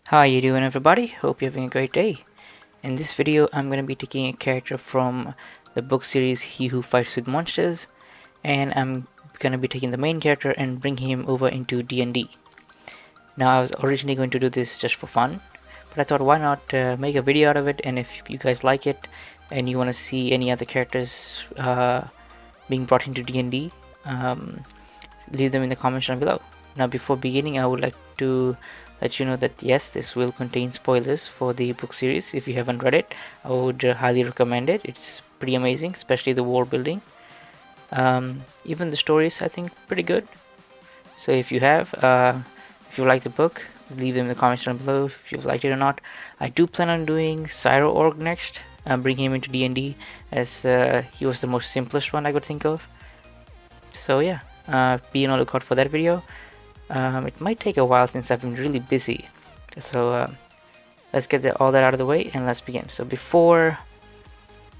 How you doing, everybody? Hope you're having a great day. In this video I'm going to be taking a character from the book series He Who Fights with Monsters, and I'm going to be taking the main character and bringing him over into D&D. Now I was originally going to do this just for fun, but I thought why not make a video out of it, and if you guys like it and you want to see any other characters being brought into D&D, leave them in the comments down below. Now before beginning I would like to let you know that yes, this will contain spoilers for the book series. If you haven't read it, I would highly recommend it. It's pretty amazing, especially the world building. Even the stories, I think, pretty good. So if you like the book, leave them in the comments down below if you've liked it or not. I do plan on doing Cyro Org next, bringing him into D&D, as he was the most simplest one I could think of. So yeah, be on the lookout for that video. It might take a while since I've been really busy, so let's get all that out of the way and let's begin. So before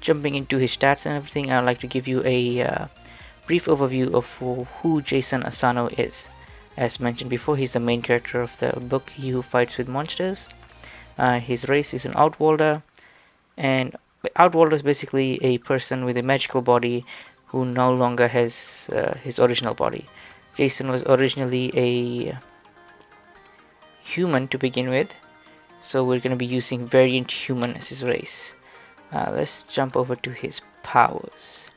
jumping into his stats and everything, I'd like to give you a brief overview of who Jason Asano is. As mentioned before, he's the main character of the book He Who Fights with Monsters. His race is an Outworlder, and Outworlder is basically a person with a magical body who no longer has his original body. Jason was originally a human to begin with, so we're going to be using variant human as his race. Let's jump over to his powers.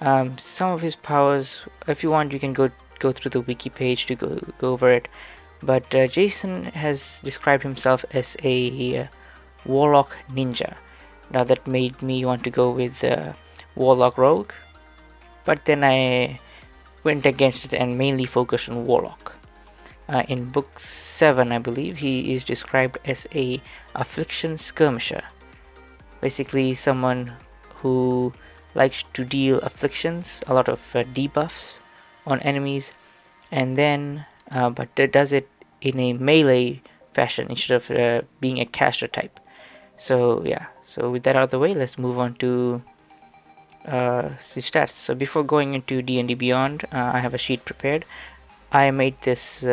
Some of his powers, if you want, you can go through the wiki page to go over it, but Jason has described himself as a warlock ninja. Now that made me want to go with warlock rogue, but then I went against it and mainly focused on warlock. In book 7, I believe, he is described as a affliction skirmisher, basically someone who likes to deal afflictions, a lot of debuffs on enemies, and then but does it in a melee fashion instead of being a caster type. So yeah, so with that out of the way, let's move on to his stats. So before going into D&D Beyond, I have a sheet prepared. I made this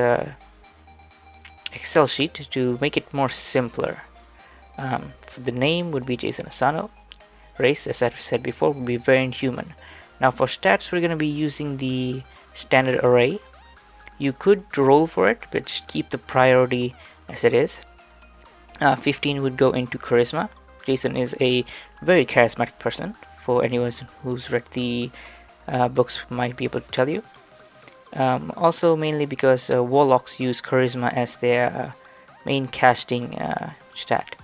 Excel sheet to make it more simpler. The name would be Jason Asano. Race, as I said before, would be variant human. Now for stats, we're going to be using the standard array. You could roll for it, but just keep the priority as it is. 15 would go into charisma. Jason is a very charismatic person. For anyone who's read the books might be able to tell you. Also mainly because warlocks use charisma as their main casting stat.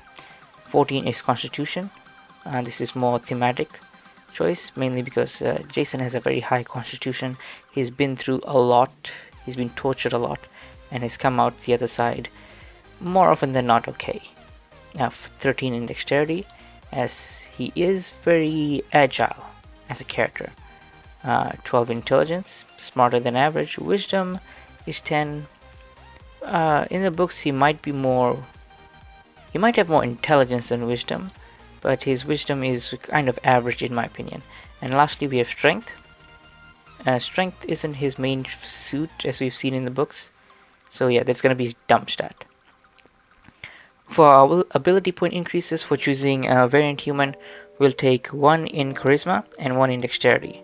14 is constitution. This is more thematic choice, mainly because Jason has a very high constitution. He's been through a lot, he's been tortured a lot, and has come out the other side more often than not okay. 13 in dexterity, as he is very agile as a character. 12 intelligence, smarter than average. Wisdom is 10. In the books he might have more intelligence than wisdom, but his wisdom is kind of average in my opinion. And lastly we have strength. Strength isn't his main suit as we've seen in the books, so yeah, that's gonna be his dump stat. For our ability point increases for choosing a variant human, we'll take 1 in charisma and 1 in dexterity.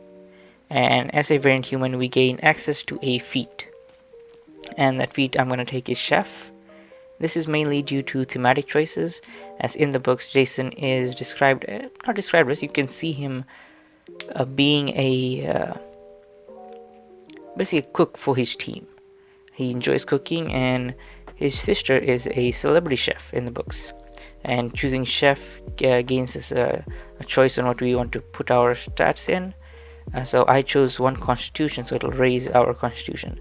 And as a variant human, we gain access to a feat. And that feat I'm going to take is chef. This is mainly due to thematic choices, as in the books Jason is not described as, you can see him being basically a cook for his team. He enjoys cooking, and his sister is a celebrity chef in the books, and choosing chef gains us a choice on what we want to put our stats in. So I chose 1 constitution, so it'll raise our constitution.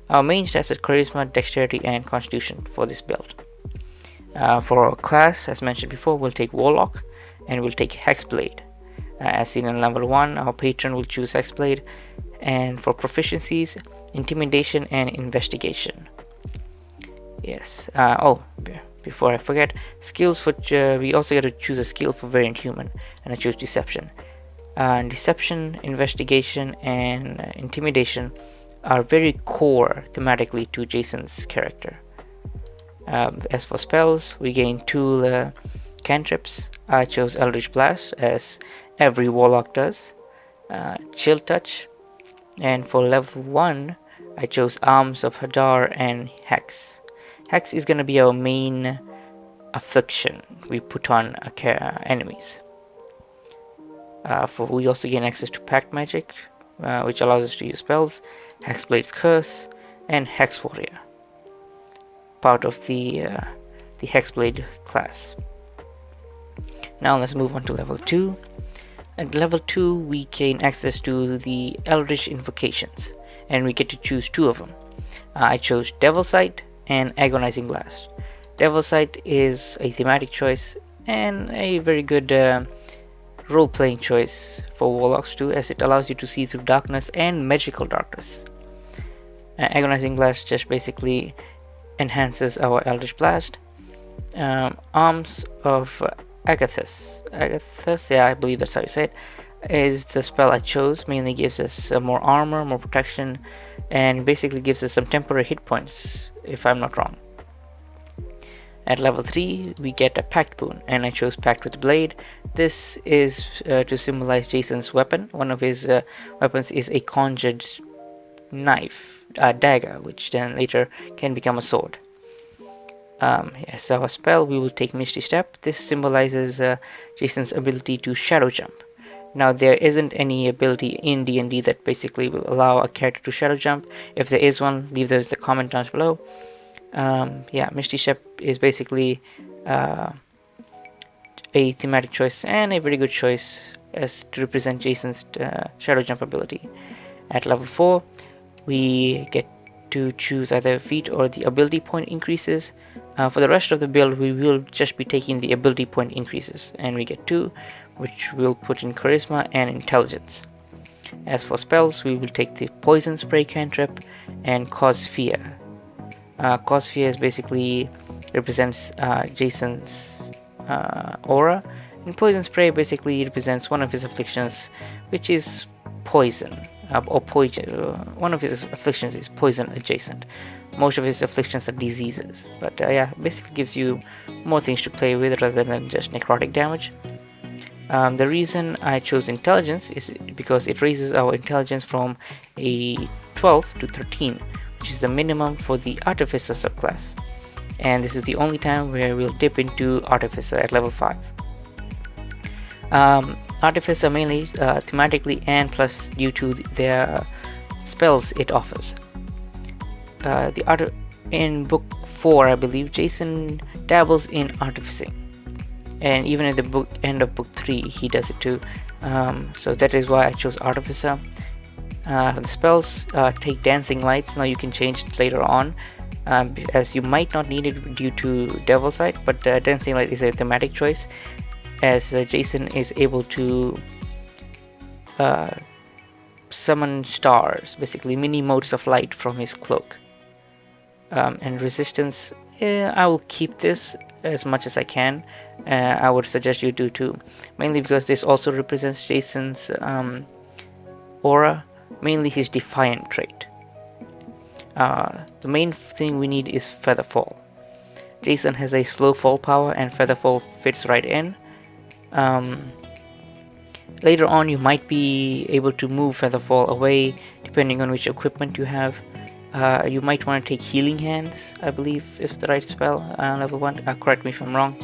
Our main stats are charisma, dexterity, and constitution for this build. For our class, as mentioned before, we'll take warlock, and we'll take hexblade. As seen in level 1, our patron will choose hexblade. And for proficiencies, intimidation and investigation. Yes. Before I forget, skills for we also got to choose a skill for variant human, and I chose deception. Deception, investigation, and intimidation are very core thematically to Jason's character. As for spells, we gain 2 cantrips. I chose Eldritch Blast, as every warlock does. Chill Touch, and for level 1 I chose Arms of Hadar and Hex. Hex is gonna be our main affliction we put on enemies. We also gain access to Pact Magic, which allows us to use spells, Hexblade's Curse, and Hex Warrior, part of the Hexblade class. Now let's move on to level 2. At level 2 we gain access to the Eldritch Invocations, and we get to choose 2 of them. I chose Devil Sight and Agonizing Blast. Devil Sight is a thematic choice and a very good role-playing choice for warlocks too, as it allows you to see through darkness and magical darkness. Agonizing Blast just basically enhances our Eldritch Blast. Arms of Agathis, yeah, I believe that's how you say it, is the spell I chose. Mainly gives us more armor, more protection, and basically gives us some temporary hit points, if I'm not wrong. At level 3 we get a Pact boon, and I chose Pact with Blade. This is to symbolize Jason's weapon. One of his weapons is a conjured knife, dagger, which then later can become a sword. As our spell, we will take Misty Step. This symbolizes Jason's ability to shadow jump. Now, there isn't any ability in D&D that basically will allow a character to shadow jump. If there is one, leave those in the comment down below. Yeah, Misty Step is basically a thematic choice and a very good choice as to represent Jason's shadow jump ability. At level 4, we get to choose either a feat or the ability point increases. For the rest of the build, we will just be taking the ability point increases, and we get 2, which we'll put in Charisma and Intelligence. As for spells, we will take the Poison Spray cantrip and Cause Fear. Cause Fear is basically represents Jason's aura, and Poison Spray basically represents one of his afflictions, which is poison. Or poison. One of his afflictions is poison adjacent. Most of his afflictions are diseases, but yeah, basically gives you more things to play with rather than just necrotic damage. The reason I chose Intelligence is because it raises our intelligence from a 12 to 13, which is the minimum for the Artificer subclass, and this is the only time where we'll dip into Artificer at level 5. Artificer mainly thematically and plus due to their spells it offers. In book 4, I believe, Jason dabbles in artificing, and even at the end of book 3 he does it too. So that is why I chose Artificer. The spells take Dancing Lights. Now you can change it later on, as you might not need it due to Devil Sight, but Dancing Light is a thematic choice, as Jason is able to summon stars, basically mini motes of light, from his cloak. And Resistance, I will keep this as much as I can. I would suggest you do too, mainly because this also represents Jason's aura, mainly his Defiant trait. The main thing we need is Featherfall. Jason has a slow fall power, and Featherfall fits right in. Later on you might be able to move Featherfall away depending on which equipment you have. You might want to take Healing Hands, I believe, if the right spell, level 1, correct me if I'm wrong,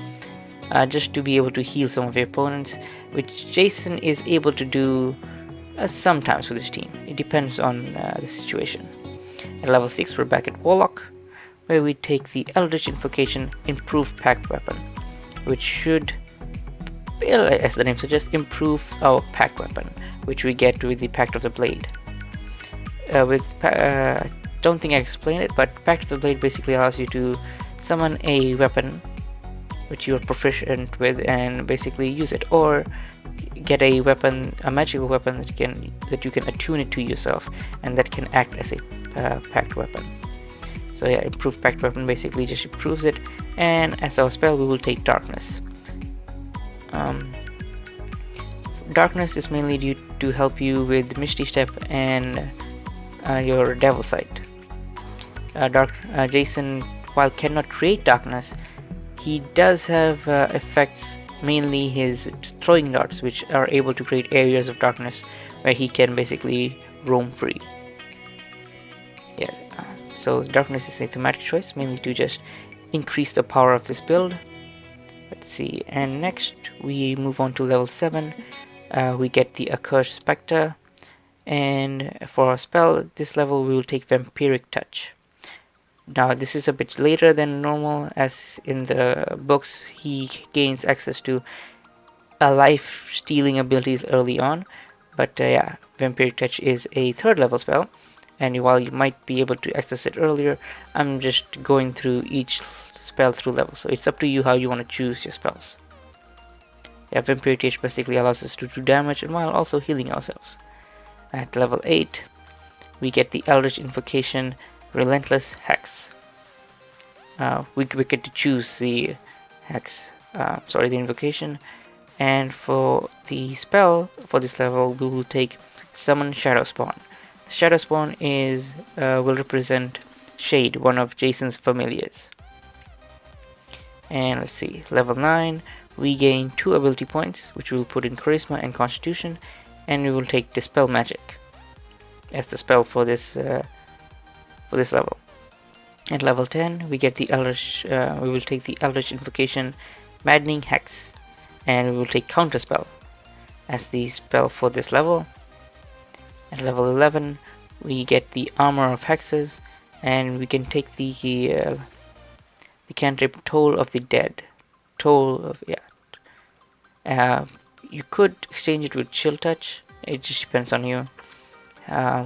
just to be able to heal some of your opponents, which Jason is able to do sometimes with his team. It depends on the situation. At level 6 we're back at Warlock, where we take the Eldritch Invocation Improved Pact Weapon, which should, as the name suggests, improve our Pact Weapon, which we get with the Pact of the Blade. Don't think I explained it, but Pact of the Blade basically allows you to summon a weapon which you are proficient with and basically use it, or get a weapon, a magical weapon that you can attune it to yourself, and that can act as a Pact weapon. So yeah, improved Pact weapon basically just improves it, and as our spell we will take Darkness. Darkness is mainly due to help you with Misty Step and your Devil Sight. Jason while cannot create darkness, he does have effects, mainly his throwing darts, which are able to create areas of darkness where he can basically roam free. Yeah, so darkness is a thematic choice, mainly to just increase the power of this build. Let's see, and next we move on to level 7. We get the Accursed Spectre, and for our spell, this level we will take Vampiric Touch. Now this is a bit later than normal, as in the books he gains access to life stealing abilities early on, but yeah, Vampiric Touch is a 3rd level spell, and while you might be able to access it earlier, I'm just going through each spell through level, so it's up to you how you want to choose your spells. Yeah, Vampiric Touch basically allows us to do damage and while also healing ourselves. At level 8, we get the Eldritch Invocation Relentless Hex. We get to choose the hex, the invocation, and for the spell for this level, we will take Summon Shadow Spawn. Shadow Spawn will represent Shade, one of Jason's familiars. And let's see, level 9, we gain 2 ability points, which we will put in Charisma and Constitution, and we will take Dispel Magic as the spell for this level. At level 10, we get the we will take the Eldritch Invocation Maddening Hex, and we will take Counterspell as the spell for this level. At level 11, we get the Armor of Hexes, and we can take the cantrip Toll of the Dead. You could exchange it with Chill Touch, it just depends on you.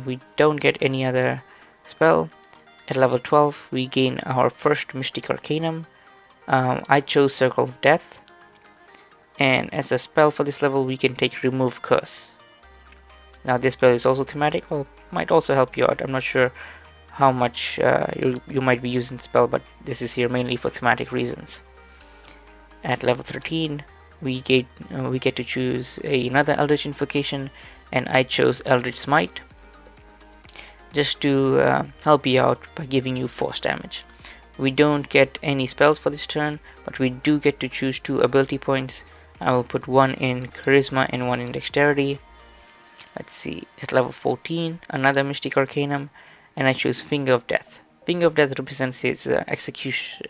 We don't get any other spell. At level 12, we gain our first Mystic Arcanum. I chose Circle of Death, and as a spell for this level, we can take Remove Curse. Now this spell is also thematic, or might also help you out. I'm not sure how much you might be using the spell, but this is here mainly for thematic reasons. At level 13, we get to choose another Eldritch Invocation, and I chose Eldritch Smite, just to help you out by giving you force damage. We don't get any spells for this turn, but we do get to choose 2 ability points. I will put 1 in Charisma and 1 in Dexterity. Let's see, at level 14, another Mystic Arcanum, and I choose Finger of Death. Finger of Death represents his Execute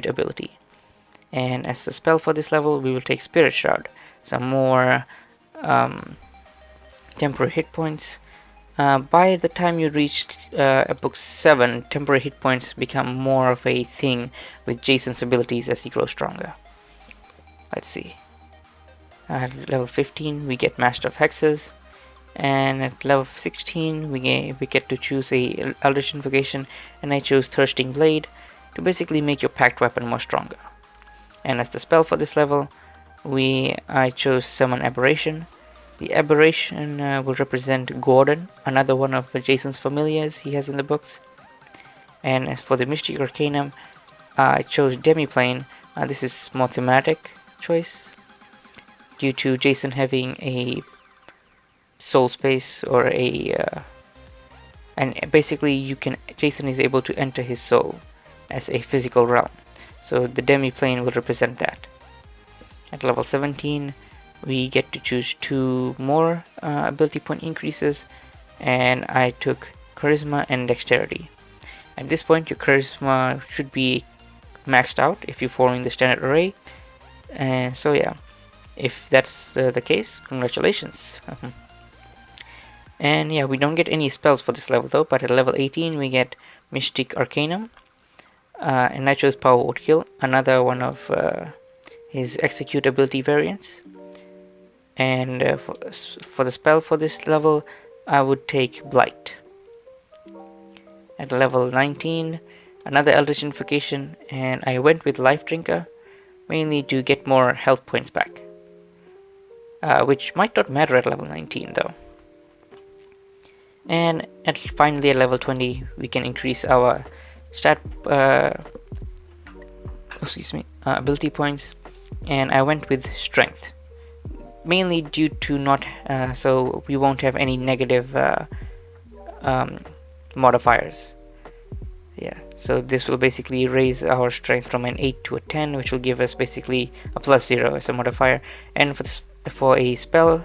ability. And as a spell for this level, we will take Spirit Shroud, some more temporary hit points. By the time you reach book 7, temporary hit points become more of a thing with Jason's abilities as he grows stronger. Let's see. At level 15, we get Master of Hexes, and at level 16, we get to choose a Eldritch Invocation, and I chose Thirsting Blade to basically make your packed weapon more stronger. And as the spell for this level, I chose Summon Aberration. The Aberration will represent Gordon, another one of Jason's familiars he has in the books. And as for the Mystic Arcanum, I chose Demiplane. This is more thematic choice, due to Jason having a soul space or and basically Jason is able to enter his soul as a physical realm. So the Demiplane will represent that. At level 17, we get to choose 2 more ability point increases, and I took Charisma and Dexterity. At this point, your Charisma should be maxed out if you're following the standard array. And so yeah, if that's the case, congratulations. And yeah, we don't get any spells for this level though, but at level 18 we get Mystic Arcanum, and I chose Power Word Kill, another one of his Execute ability variants. And for the spell for this level, I would take Blight. At level 19, another Eldritch Invocation, and I went with Life Drinker, mainly to get more health points back, which might not matter at level 19 though. And finally at level 20, we can increase our ability points, and I went with Strength, mainly due to so we won't have any negative modifiers. Yeah, so this will basically raise our strength from an 8 to a 10, which will give us basically a +0 as a modifier. And for a spell,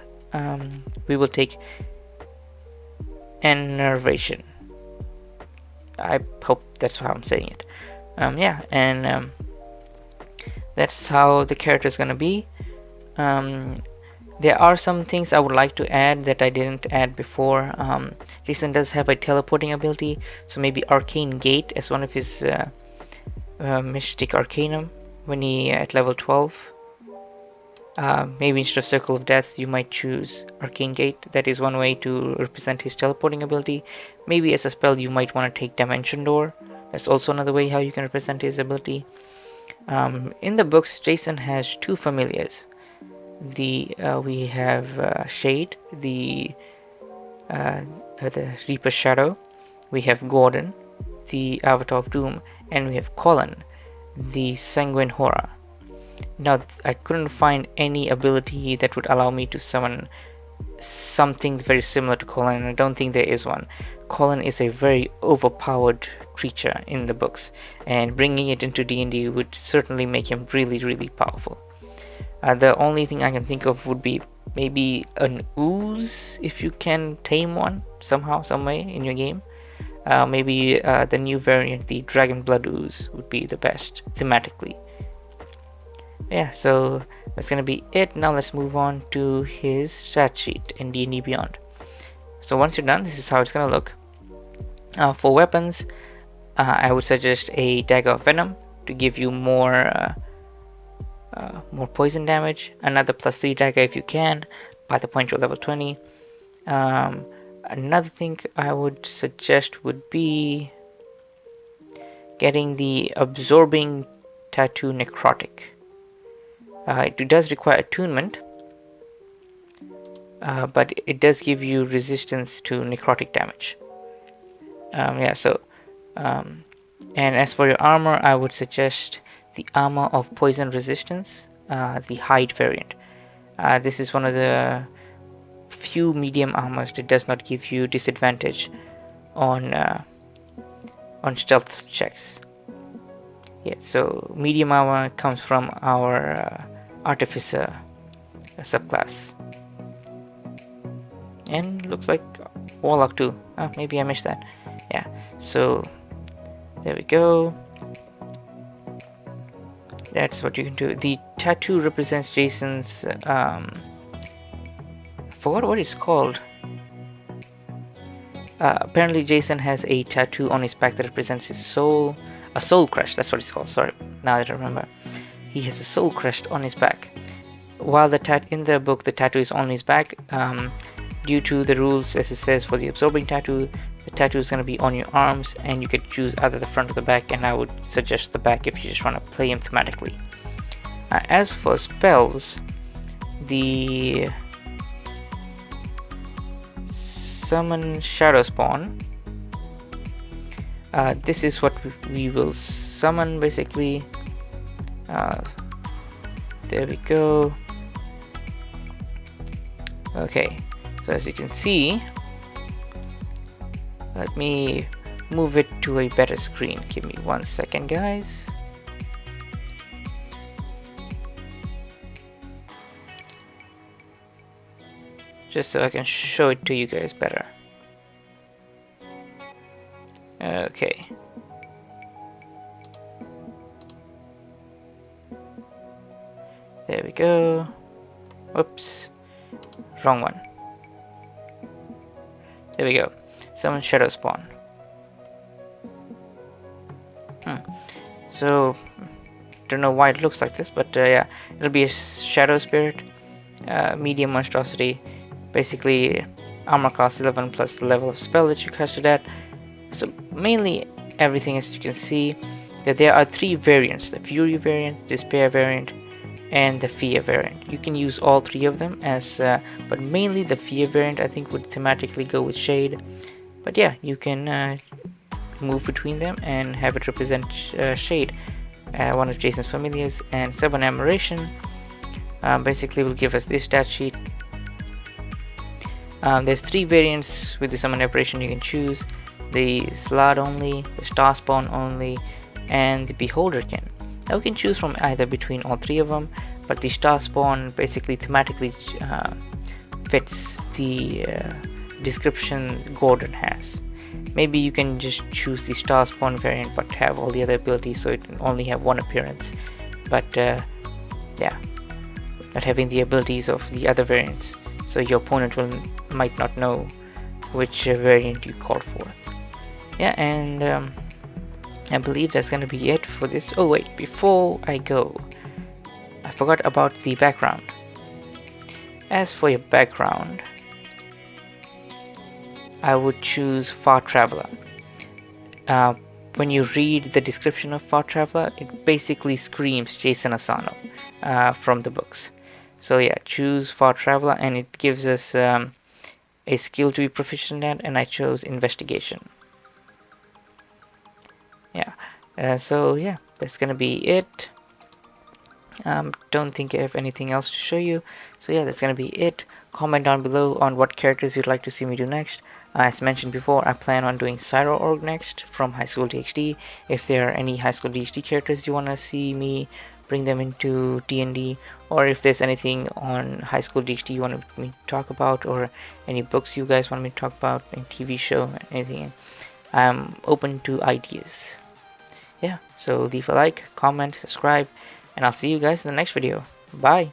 we will take Enervation. I hope that's how I'm saying it. Yeah, and that's how the character is gonna be. There are some things I would like to add that I didn't add before. Jason does have a teleporting ability, so maybe Arcane Gate as one of his Mystic Arcanum when he at level 12. Maybe instead of Circle of Death, you might choose Arcane Gate. That is one way to represent his teleporting ability. Maybe as a spell, you might want to take Dimension Door. That's also another way how you can represent his ability. In the books, Jason has two familiars. We have Shade, the Reaper's Shadow. We have Gordon, the Avatar of Doom, and we have Colin, the Sanguine Horror. Now, I couldn't find any ability that would allow me to summon something very similar to Colin, and I don't think there is one. Colin is a very overpowered creature in the books, and bringing it into D&D would certainly make him really, really powerful. The only thing I can think of would be maybe an ooze, if you can tame one somehow, some way in your game. Maybe the new variant, the Dragon Blood Ooze, would be the best thematically. Yeah, so that's gonna be it. Now let's move on to his stat sheet in D&D Beyond. So once you're done, this is how it's gonna look. For weapons, I would suggest a Dagger of Venom to give you more poison damage. Another +3 dagger if you can, by the point you're level 20. Another thing I would suggest would be getting the Absorbing Tattoo Necrotic. It does require attunement, but it does give you resistance to necrotic damage. And as for your armor, I would suggest the Armor of Poison Resistance, the Hide variant. This is one of the few medium armors that does not give you disadvantage on stealth checks. Yeah, so medium armor comes from our artificer subclass, and looks like warlock too. Maybe I missed that. Yeah, so there we go. That's what you can do. The tattoo represents Jason's I forgot what it's called. Apparently Jason has a tattoo on his back that represents his soul. A soul crest, that's what it's called. Sorry, now that I remember. He has a soul crest on his back. While in the book the tattoo is on his back, due to the rules as it says for the absorbing tattoo, the tattoo is going to be on your arms, and you could choose either the front or the back, and I would suggest the back if you just want to play him thematically. As for spells, the Summon Shadow Spawn. This is what we will summon basically. There we go. Okay, so as you can see, let me move it to a better screen. Give me 1 second, guys. Just so I can show it to you guys better. Okay. There we go. Oops. Wrong one. There we go. Summon Shadow Spawn. So, don't know why it looks like this, but yeah, it'll be a Shadow Spirit, medium monstrosity, basically armor class 11 plus the level of spell that you casted at. So mainly everything, as you can see, that there are 3 variants: the Fury variant, Despair variant, and the Fear variant. You can use all 3 of them as, but mainly the Fear variant I think would thematically go with Shade. But yeah, you can move between them and have it represent Shade, one of Jason's familiars. And Summon Aberration basically will give us this stat sheet. There's 3 variants with the Summon Aberration you can choose. the slot only, the star spawn only, and the beholder kin. Now we can choose from either between all three of them, but the star spawn basically thematically fits the description Gordon has. Maybe you can just choose the star spawn variant but have all the other abilities, so it can only have one appearance, but yeah, not having the abilities of the other variants, so your opponent might not know which variant you called forth. Yeah, and I believe that's gonna be it for this. Oh wait, before I go, I forgot about the background. As for your background, I would choose Far Traveler. When you read the description of Far Traveler, it basically screams Jason Asano from the books. So yeah, choose Far Traveler, and it gives us a skill to be proficient at, and I chose Investigation. Yeah, so yeah, that's gonna be it. Don't think I have anything else to show you, so yeah, that's gonna be it. Comment down below on what characters you'd like to see me do next. As mentioned before, I plan on doing Cyro Org next from High School DxD. If there are any High School DxD characters you want to see me bring them into D&D, or if there's anything on High School DxD you want me to talk about, or any books you guys want me to talk about, any TV show, anything, I'm open to ideas. Yeah, so leave a like, comment, subscribe, and I'll see you guys in the next video. Bye!